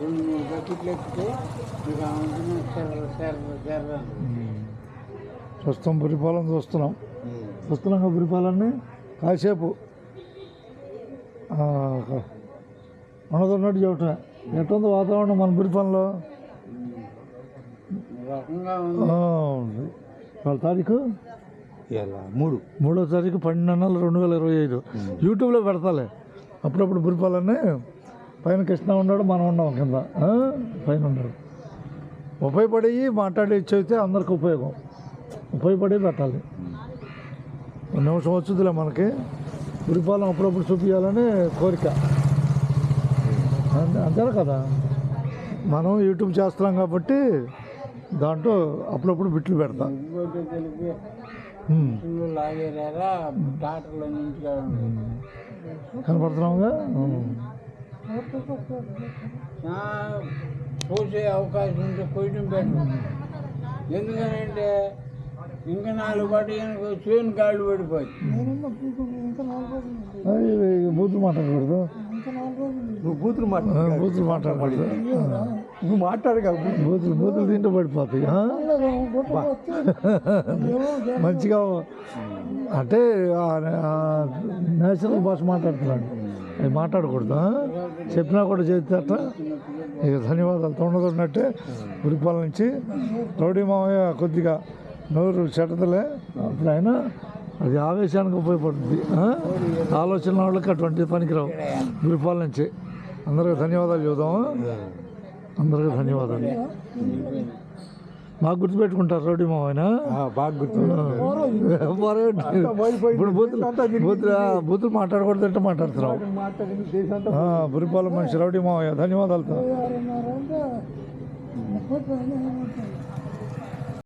2-3 బకెట్లు ఎక్కితే మీకు చెర్ర ప్రస్తుతం బురిపాలెం చూస్తున్నాం కదా బురిపాలెన్ని కాసేపు ఉన్నదన్నట్టు చెప్పటమే ఎట్టుంది వాతావరణం మన బురిపాలెంలో ఉంది వాళ్ళ తారీఖు 3వ తారీఖు 12/4/2025 యూట్యూబ్లో పెడతాలే అప్పుడప్పుడు బురిపాలెన్ని పైన కృష్ణ ఉన్నాడు మనం ఉన్నాం కింద పైన ఉన్నాడు ఉపయోగపడి మాట్లాడి ఇచ్చైతే అందరికి ఉపయోగపడి పెట్టాలి నిమిషం వచ్చిందిలే మనకి బురిపాలెం అప్పుడప్పుడు చూపించాలని కోరిక అంతేనా కదా మనం యూట్యూబ్ చేస్తున్నాం కాబట్టి దాంట్లో అప్పుడప్పుడు బిట్లు పెడతా కనపడుతున్నావుగా పోసే అవకాశం ఉంటే పోయడం పెట్టడం ఎందుకనంటే ఇంకా 4 పాటు చేను గాళ్ళు పడిపోయి బూతులు మాట్లాడకూడదు నువ్వు బూతులు మాట్లాడకూడదు నువ్వు మాట్లాడు బూతులు తింటూ పడిపోతాయి మంచిగా అంటే నేచురల్ భాష మాట్లాడుతున్నాడు అవి మాట్లాడకూడదు చెప్పినా కూడా చేస్తే అట్లా ఇక ధన్యవాదాలు తొండదొన్నట్టే బురిపాలెం నుంచి రౌడీ మామయ్య కొద్దిగా నోరు చెడ్డలే అప్పుడు అయినా అది ఆవేశానికి ఉపయోగపడుతుంది ఆలోచన వాళ్ళకి అటువంటి పనికిరావు బురిపాలెం నుంచి అందరికీ ధన్యవాదాలు చూద్దాము అందరికీ ధన్యవాదాలు బాగా గుర్తుపెట్టుకుంటారు రౌడీ మామయ్య బాగా గుర్తు ఇప్పుడు బూతులు మాట్లాడకూడదు అంటే మాట్లాడుతున్నావు బురిపాలెం మనిషి రౌడీ మామయ్య ధన్యవాదాలు